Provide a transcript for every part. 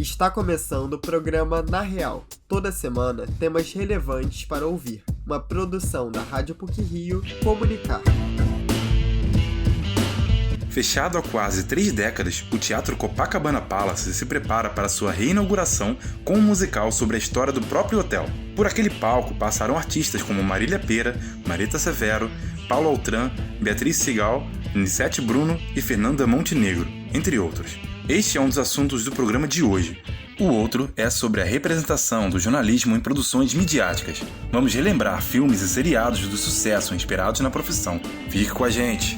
Está começando o programa Na Real. Toda semana, temas relevantes para ouvir. Uma produção da Rádio PUC-Rio Comunicar. Fechado há quase 3 décadas, o Teatro Copacabana Palace se prepara para sua reinauguração com um musical sobre a história do próprio hotel. Por aquele palco passaram artistas como Marília Pêra, Marita Severo, Paulo Altran, Beatriz Segal, Nissete Bruno e Fernanda Montenegro, entre outros. Este é um dos assuntos do programa de hoje. O outro é sobre a representação do jornalismo em produções midiáticas. Vamos relembrar filmes e seriados do sucesso inspirados na profissão. Fique com a gente!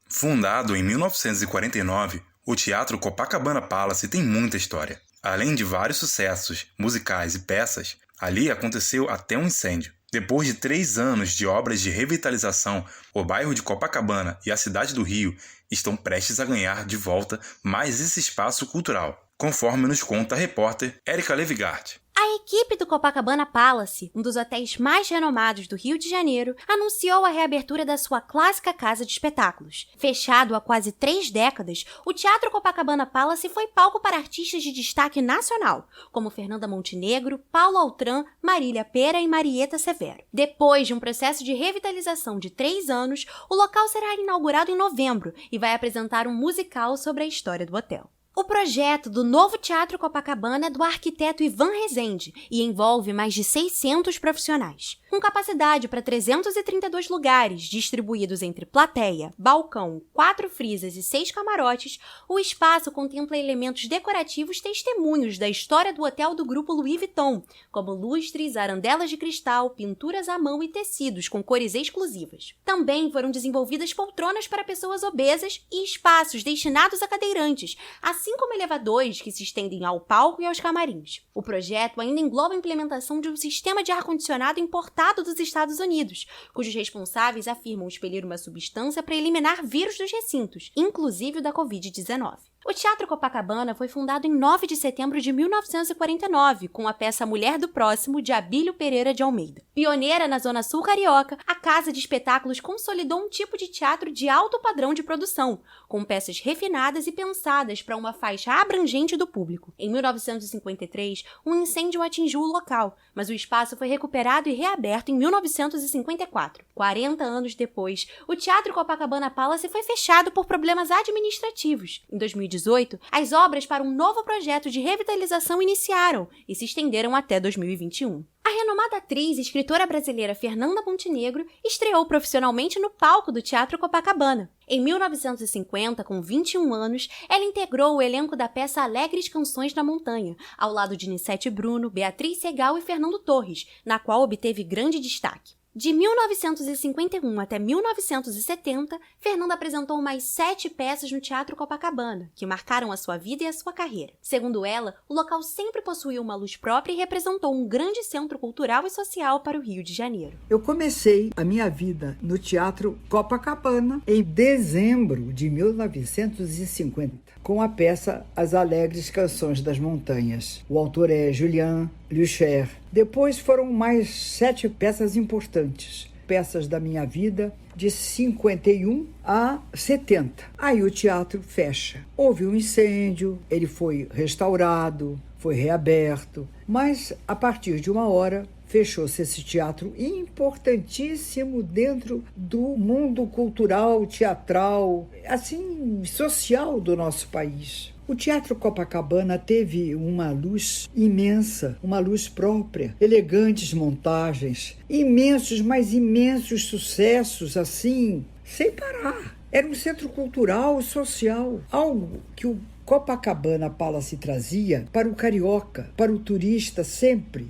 Fundado em 1949, o Teatro Copacabana Palace tem muita história. Além de vários sucessos, musicais e peças, ali aconteceu até um incêndio. Depois de 3 anos de obras de revitalização, o bairro de Copacabana e a cidade do Rio estão prestes a ganhar de volta mais esse espaço cultural, conforme nos conta a repórter Érica Levigard. A equipe do Copacabana Palace, um dos hotéis mais renomados do Rio de Janeiro, anunciou a reabertura da sua clássica casa de espetáculos. Fechado há quase 3 décadas, o Teatro Copacabana Palace foi palco para artistas de destaque nacional, como Fernanda Montenegro, Paulo Altran, Marília Pêra e Marieta Severo. Depois de um processo de revitalização de 3 anos, o local será inaugurado em novembro e vai apresentar um musical sobre a história do hotel. O projeto do novo Teatro Copacabana é do arquiteto Ivan Rezende e envolve mais de 600 profissionais. Com capacidade para 332 lugares, distribuídos entre plateia, balcão, 4 frisas e 6 camarotes, o espaço contempla elementos decorativos testemunhos da história do hotel do grupo Louis Vuitton, como lustres, arandelas de cristal, pinturas à mão e tecidos com cores exclusivas. Também foram desenvolvidas poltronas para pessoas obesas e espaços destinados a cadeirantes, assim como elevadores que se estendem ao palco e aos camarins. O projeto ainda engloba a implementação de um sistema de ar-condicionado importado dos Estados Unidos, cujos responsáveis afirmam expelir uma substância para eliminar vírus dos recintos, inclusive o da Covid-19. O Teatro Copacabana foi fundado em 9 de setembro de 1949, com a peça Mulher do Próximo, de Abílio Pereira de Almeida. Pioneira na Zona Sul carioca, a Casa de Espetáculos consolidou um tipo de teatro de alto padrão de produção, com peças refinadas e pensadas para uma faixa abrangente do público. Em 1953, um incêndio atingiu o local, mas o espaço foi recuperado e reaberto em 1954. 40 anos depois, o Teatro Copacabana Palace foi fechado por problemas administrativos. Em 2018, as obras para um novo projeto de revitalização iniciaram e se estenderam até 2021. A renomada atriz e escritora brasileira Fernanda Montenegro estreou profissionalmente no palco do Teatro Copacabana. Em 1950, com 21 anos, ela integrou o elenco da peça Alegres Canções da Montanha, ao lado de Nissete Bruno, Beatriz Segal e Fernando Torres, na qual obteve grande destaque. De 1951 até 1970, Fernanda apresentou mais 7 peças no Teatro Copacabana, que marcaram a sua vida e a sua carreira. Segundo ela, o local sempre possuiu uma luz própria e representou um grande centro cultural e social para o Rio de Janeiro. Eu comecei a minha vida no Teatro Copacabana em dezembro de 1950, com a peça As Alegres Canções das Montanhas. O autor é Julien Lucher. Depois foram mais 7 peças importantes, peças da minha vida, de 51 a 70. Aí o teatro fecha. Houve um incêndio, ele foi restaurado, foi reaberto, mas a partir de uma hora fechou-se esse teatro importantíssimo dentro do mundo cultural, teatral, assim, social do nosso país. O Teatro Copacabana teve uma luz imensa, uma luz própria, elegantes montagens, imensos, mas imensos sucessos, assim, sem parar. Era um centro cultural e social, algo que o Copacabana Palace trazia para o carioca, para o turista, sempre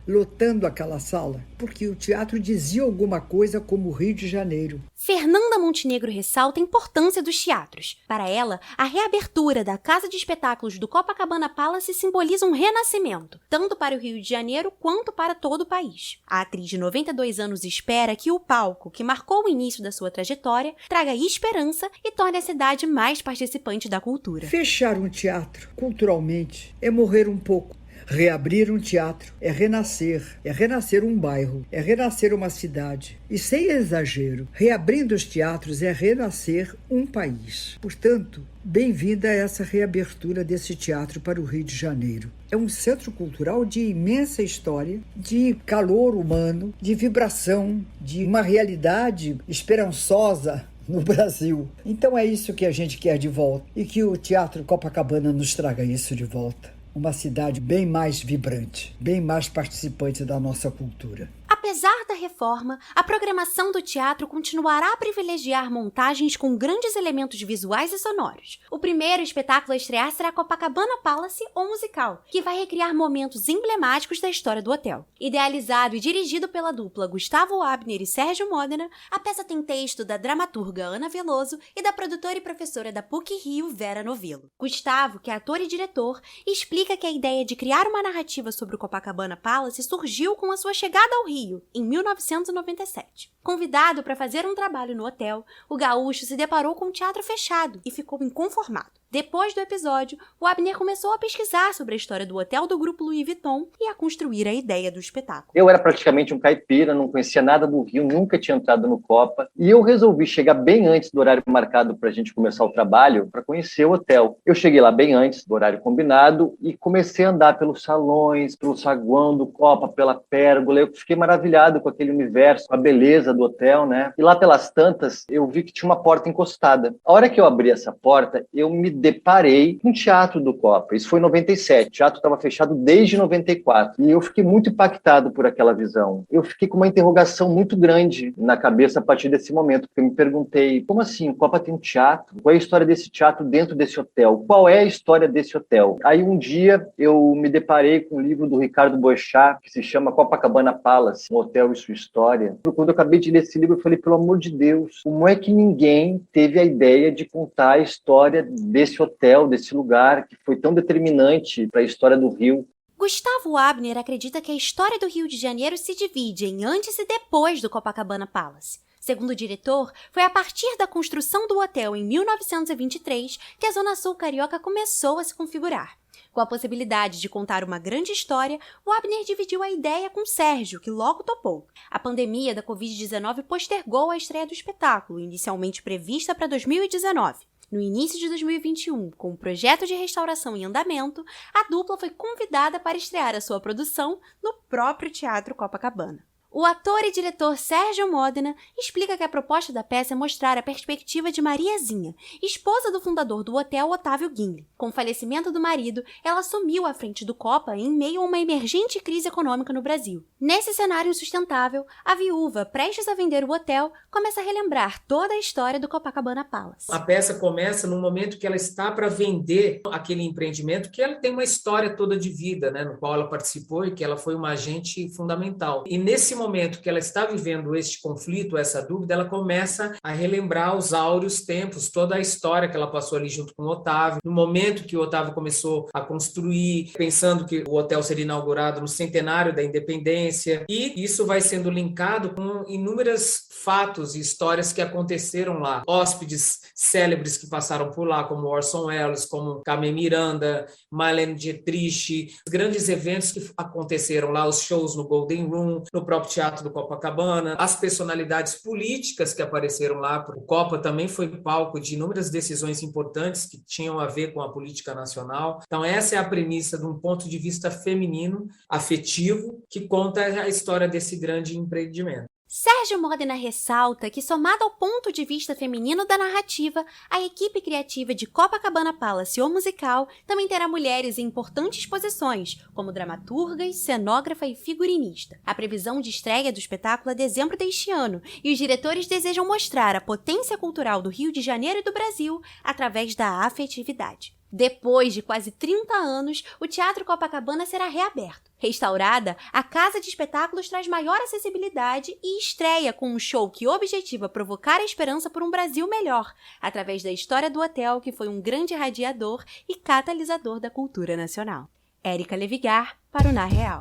lotando aquela sala, porque o teatro dizia alguma coisa como o Rio de Janeiro. Fernanda Montenegro ressalta a importância dos teatros. Para ela, a reabertura da Casa de Espetáculos do Copacabana Palace simboliza um renascimento, tanto para o Rio de Janeiro quanto para todo o país. A atriz de 92 anos espera que o palco, que marcou o início da sua trajetória, traga esperança e torne a cidade mais participante da cultura. Fechar um teatro, culturalmente, é morrer um pouco. Reabrir um teatro é renascer um bairro, é renascer uma cidade. E sem exagero, reabrindo os teatros é renascer um país. Portanto, bem-vinda a essa reabertura desse teatro para o Rio de Janeiro. É um centro cultural de imensa história, de calor humano, de vibração, de uma realidade esperançosa no Brasil. Então é isso que a gente quer de volta e que o Teatro Copacabana nos traga isso de volta. Uma cidade bem mais vibrante, bem mais participante da nossa cultura. Apesar da reforma, a programação do teatro continuará a privilegiar montagens com grandes elementos visuais e sonoros. O primeiro espetáculo a estrear será Copacabana Palace, ou musical, que vai recriar momentos emblemáticos da história do hotel. Idealizado e dirigido pela dupla Gustavo Abner e Sérgio Modena, a peça tem texto da dramaturga Ana Veloso e da produtora e professora da PUC-Rio, Vera Novello. Gustavo, que é ator e diretor, explica que a ideia de criar uma narrativa sobre o Copacabana Palace surgiu com a sua chegada ao Rio, em 1997. Convidado para fazer um trabalho no hotel, o gaúcho se deparou com um teatro fechado e ficou inconformado. Depois do episódio, o Abner começou a pesquisar sobre a história do hotel do grupo Louis Vuitton e a construir a ideia do espetáculo. Eu era praticamente um caipira, não conhecia nada do Rio, nunca tinha entrado no Copa, e eu resolvi chegar bem antes do horário marcado para a gente começar o trabalho, para conhecer o hotel. Eu cheguei lá bem antes do horário combinado e comecei a andar pelos salões, pelo saguão do Copa, pela pérgola. Eu fiquei maravilhado com aquele universo, com a beleza do hotel, né? E lá pelas tantas, eu vi que tinha uma porta encostada. A hora que eu abri essa porta, eu me deparei com o teatro do Copa. Isso foi em 97. O teatro estava fechado desde 94. E eu fiquei muito impactado por aquela visão. Eu fiquei com uma interrogação muito grande na cabeça a partir desse momento, porque eu me perguntei, como assim? O Copa tem um teatro? Qual é a história desse teatro dentro desse hotel? Qual é a história desse hotel? Aí um dia eu me deparei com um livro do Ricardo Boechat, que se chama Copacabana Palace, um hotel e sua história. Quando eu acabei de ler esse livro, eu falei, pelo amor de Deus, como é que ninguém teve a ideia de contar a história desse hotel, desse lugar que foi tão determinante para a história do Rio? Gustavo Abner acredita que a história do Rio de Janeiro se divide em antes e depois do Copacabana Palace. Segundo o diretor, foi a partir da construção do hotel em 1923 que a Zona Sul carioca começou a se configurar. Com a possibilidade de contar uma grande história, o Abner dividiu a ideia com Sérgio, que logo topou. A pandemia da Covid-19 postergou a estreia do espetáculo, inicialmente prevista para 2019. No início de 2021, com o projeto de restauração em andamento, a dupla foi convidada para estrear a sua produção no próprio Teatro Copacabana. O ator e diretor Sérgio Modena explica que a proposta da peça é mostrar a perspectiva de Mariazinha, esposa do fundador do hotel Otávio Guinle. Com o falecimento do marido, ela assumiu a frente do Copa em meio a uma emergente crise econômica no Brasil. Nesse cenário insustentável, a viúva, prestes a vender o hotel, começa a relembrar toda a história do Copacabana Palace. A peça começa no momento que ela está para vender aquele empreendimento, que ela tem uma história toda de vida, né, no qual ela participou e que ela foi uma agente fundamental. E nesse momento que ela está vivendo este conflito, essa dúvida, ela começa a relembrar os áureos tempos, toda a história que ela passou ali junto com o Otávio, no momento que o Otávio começou a construir, pensando que o hotel seria inaugurado no centenário da independência, e isso vai sendo linkado com inúmeros fatos e histórias que aconteceram lá. Hóspedes célebres que passaram por lá, como Orson Welles, como Carmen Miranda, Marlene Dietrich, grandes eventos que aconteceram lá, os shows no Golden Room, no próprio Teatro do Copacabana, as personalidades políticas que apareceram lá. O Copa também foi palco de inúmeras decisões importantes que tinham a ver com a política nacional. Então essa é a premissa de um ponto de vista feminino, afetivo, que conta a história desse grande empreendimento. Sérgio Modena ressalta que, somado ao ponto de vista feminino da narrativa, a equipe criativa de Copacabana Palace, o musical, também terá mulheres em importantes posições, como dramaturgas, cenógrafa e figurinista. A previsão de estreia do espetáculo é dezembro deste ano, e os diretores desejam mostrar a potência cultural do Rio de Janeiro e do Brasil através da afetividade. Depois de quase 30 anos, o Teatro Copacabana será reaberto. Restaurada, a Casa de Espetáculos traz maior acessibilidade e estreia com um show que objetiva provocar a esperança por um Brasil melhor, através da história do hotel, que foi um grande radiador e catalisador da cultura nacional. Érica Levigar, para o Na Real.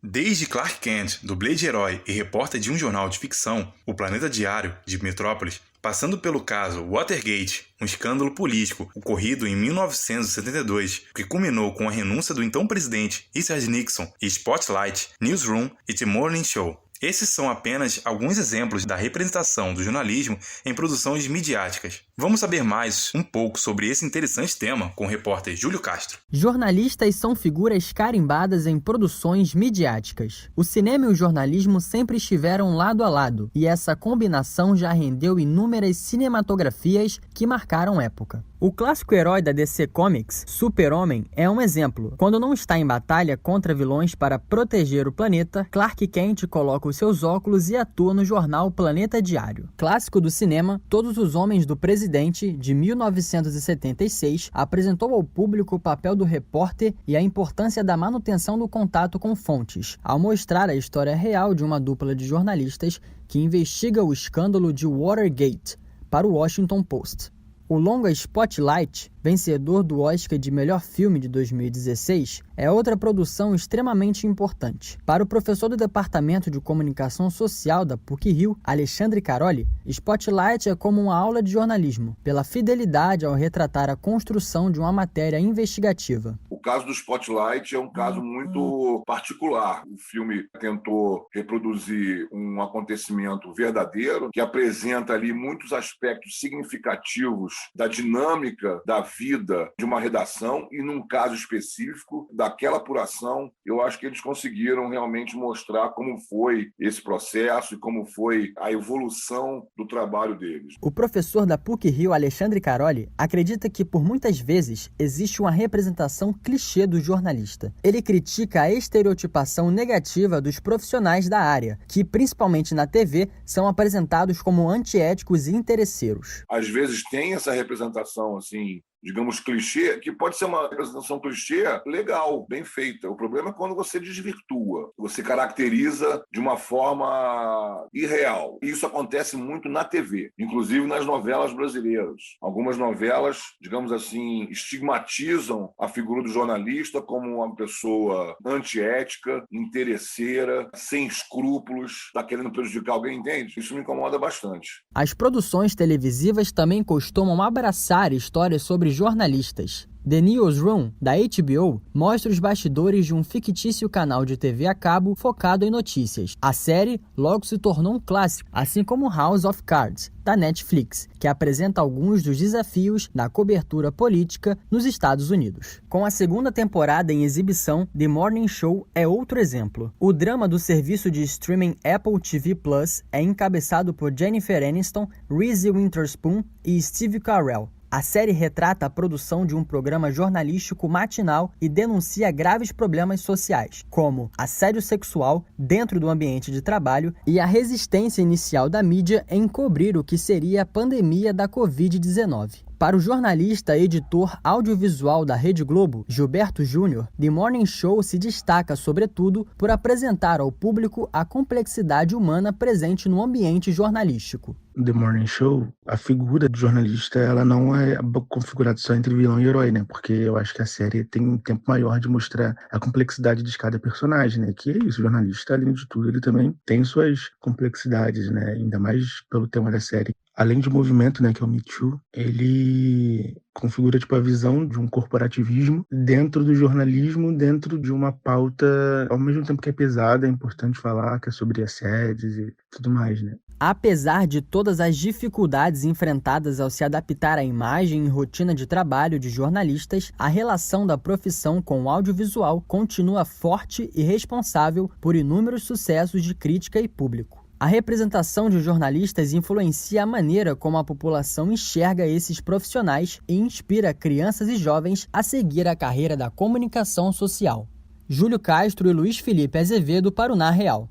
Desde Clark Kent, dublê de herói e repórter de um jornal de ficção, o Planeta Diário, de Metrópolis, passando pelo caso Watergate, um escândalo político ocorrido em 1972, que culminou com a renúncia do então presidente Richard Nixon, e Spotlight, Newsroom e The Morning Show. Esses são apenas alguns exemplos da representação do jornalismo em produções midiáticas. Vamos saber mais um pouco sobre esse interessante tema com o repórter Júlio Castro. Jornalistas são figuras carimbadas em produções midiáticas. O cinema e o jornalismo sempre estiveram lado a lado, e essa combinação já rendeu inúmeras cinematografias que marcaram época. O clássico herói da DC Comics, Super-Homem, é um exemplo. Quando não está em batalha contra vilões para proteger o planeta, Clark Kent coloca os seus óculos e atua no jornal Planeta Diário. Clássico do cinema, Todos os Homens do Presidente, de 1976, apresentou ao público o papel do repórter e a importância da manutenção do contato com fontes, ao mostrar a história real de uma dupla de jornalistas que investiga o escândalo de Watergate para o Washington Post. O longa Spotlight, vencedor do Oscar de Melhor Filme de 2016, é outra produção extremamente importante. Para o professor do Departamento de Comunicação Social da PUC-Rio, Alexandre Caroli, Spotlight é como uma aula de jornalismo, pela fidelidade ao retratar a construção de uma matéria investigativa. O caso do Spotlight é um caso muito particular. O filme tentou reproduzir um acontecimento verdadeiro, que apresenta ali muitos aspectos significativos da dinâmica da vida de uma redação e, num caso específico, daquela apuração, eu acho que eles conseguiram realmente mostrar como foi esse processo e como foi a evolução do trabalho deles. O professor da PUC-Rio, Alexandre Caroli, acredita que, por muitas vezes, existe uma representação clichê do jornalista. Ele critica a estereotipação negativa dos profissionais da área, que, principalmente na TV, são apresentados como antiéticos e interesseiros. Às vezes tem essa representação, assim, digamos, clichê, que pode ser uma representação clichê legal, bem feita. O problema é quando você desvirtua, você caracteriza de uma forma irreal. E isso acontece muito na TV, inclusive nas novelas brasileiras. Algumas novelas, digamos assim, estigmatizam a figura do jornalista como uma pessoa antiética, interesseira, sem escrúpulos, está querendo prejudicar alguém, entende? Isso me incomoda bastante. As produções televisivas também costumam abraçar histórias sobre jornalistas. The Newsroom, da HBO, mostra os bastidores de um fictício canal de TV a cabo focado em notícias. A série logo se tornou um clássico, assim como House of Cards, da Netflix, que apresenta alguns dos desafios da cobertura política nos Estados Unidos. Com a segunda temporada em exibição, The Morning Show é outro exemplo. O drama do serviço de streaming Apple TV Plus é encabeçado por Jennifer Aniston, Reese Witherspoon e Steve Carell. A série retrata a produção de um programa jornalístico matinal e denuncia graves problemas sociais, como assédio sexual dentro do ambiente de trabalho e a resistência inicial da mídia em cobrir o que seria a pandemia da Covid-19. Para o jornalista e editor audiovisual da Rede Globo, Gilberto Júnior, The Morning Show se destaca, sobretudo, por apresentar ao público a complexidade humana presente no ambiente jornalístico. The Morning Show, a figura do jornalista, ela não é configurada só entre vilão e herói, né? Porque eu acho que a série tem um tempo maior de mostrar a complexidade de cada personagem, né? Que é isso, o jornalista, além de tudo, ele também tem suas complexidades, né? Ainda mais pelo tema da série. Além de movimento, né, que é o Me Too, ele configura tipo a visão de um corporativismo dentro do jornalismo, dentro de uma pauta, ao mesmo tempo que é pesada, é importante falar, que é sobre assédios e tudo mais, né? Apesar de todas as dificuldades enfrentadas ao se adaptar à imagem e rotina de trabalho de jornalistas, a relação da profissão com o audiovisual continua forte e responsável por inúmeros sucessos de crítica e público. A representação de jornalistas influencia a maneira como a população enxerga esses profissionais e inspira crianças e jovens a seguir a carreira da comunicação social. Júlio Castro e Luiz Felipe Azevedo para o Na Real.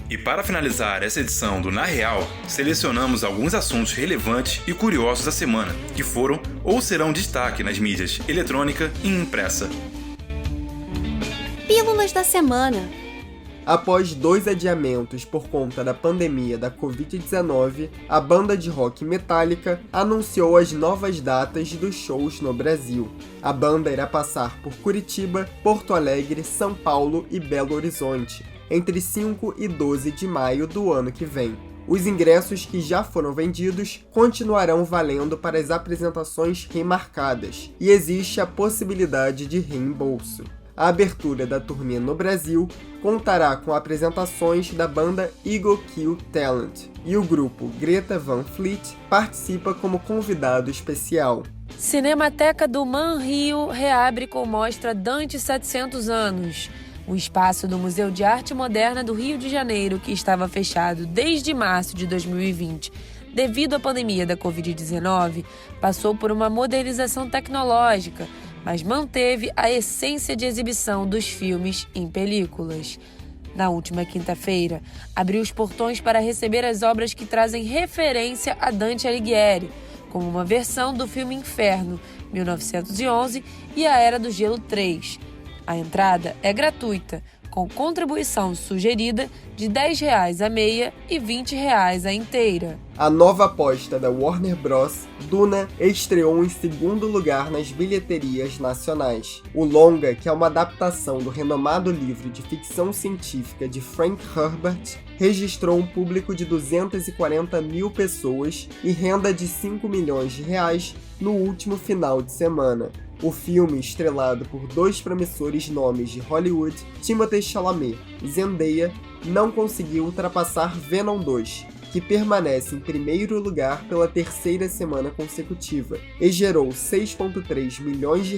E para finalizar essa edição do Na Real, selecionamos alguns assuntos relevantes e curiosos da semana, que foram ou serão destaque nas mídias eletrônica e impressa. Pílulas da semana. Após 2 adiamentos por conta da pandemia da Covid-19, a banda de rock Metallica anunciou as novas datas dos shows no Brasil. A banda irá passar por Curitiba, Porto Alegre, São Paulo e Belo Horizonte, entre 5 e 12 de maio do ano que vem. Os ingressos que já foram vendidos continuarão valendo para as apresentações remarcadas, e existe a possibilidade de reembolso. A abertura da turnê no Brasil contará com apresentações da banda Eagle Kill Talent, e o grupo Greta Van Fleet participa como convidado especial. Cinemateca do Man Rio reabre com mostra Dante 700 anos. O espaço do Museu de Arte Moderna do Rio de Janeiro, que estava fechado desde março de 2020 devido à pandemia da Covid-19, passou por uma modernização tecnológica, mas manteve a essência de exibição dos filmes em películas. Na última quinta-feira, abriu os portões para receber as obras que trazem referência a Dante Alighieri, como uma versão do filme Inferno, 1911, e A Era do Gelo 3. A entrada é gratuita, com contribuição sugerida de R$ 10 a meia e R$ 20 a inteira. A nova aposta da Warner Bros., Duna, estreou em segundo lugar nas bilheterias nacionais. O longa, que é uma adaptação do renomado livro de ficção científica de Frank Herbert, registrou um público de 240 mil pessoas e renda de R$ 5 milhões no último final de semana. O filme, estrelado por 2 promissores nomes de Hollywood, Timothée Chalamet e Zendaya, não conseguiu ultrapassar Venom 2, que permanece em primeiro lugar pela 3ª semana consecutiva, e gerou R$ 6,3 milhões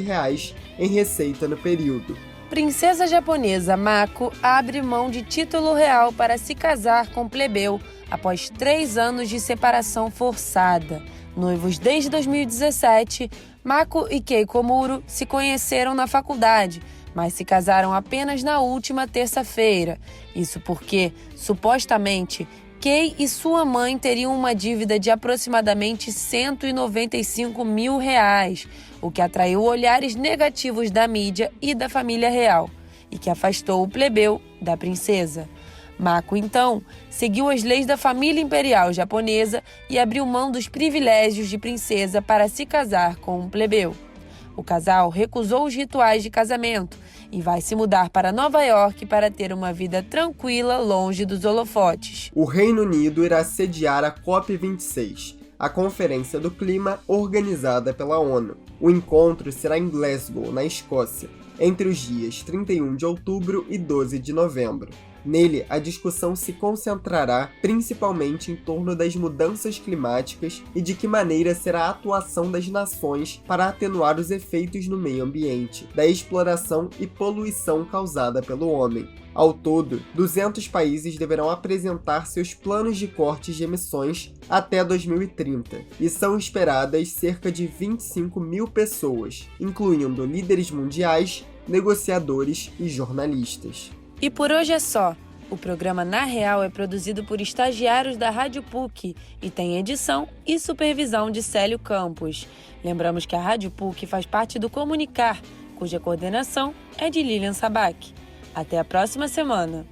em receita no período. Princesa japonesa Mako abre mão de título real para se casar com plebeu após 3 anos de separação forçada. Noivos desde 2017, Mako e Kei Komuro se conheceram na faculdade, mas se casaram apenas na última terça-feira. Isso porque, supostamente, Kei e sua mãe teriam uma dívida de aproximadamente R$ 195 mil, o que atraiu olhares negativos da mídia e da família real, e que afastou o plebeu da princesa. Mako, então, seguiu as leis da família imperial japonesa e abriu mão dos privilégios de princesa para se casar com um plebeu. O casal recusou os rituais de casamento e vai se mudar para Nova York para ter uma vida tranquila longe dos holofotes. O Reino Unido irá sediar a COP26, a Conferência do Clima organizada pela ONU. O encontro será em Glasgow, na Escócia, entre os dias 31 de outubro e 12 de novembro. Nele, a discussão se concentrará principalmente em torno das mudanças climáticas e de que maneira será a atuação das nações para atenuar os efeitos no meio ambiente, da exploração e poluição causada pelo homem. Ao todo, 200 países deverão apresentar seus planos de cortes de emissões até 2030, e são esperadas cerca de 25 mil pessoas, incluindo líderes mundiais, negociadores e jornalistas. E por hoje é só. O programa Na Real é produzido por estagiários da Rádio PUC e tem edição e supervisão de Célio Campos. Lembramos que a Rádio PUC faz parte do Comunicar, cuja coordenação é de Lilian Sabac. Até a próxima semana.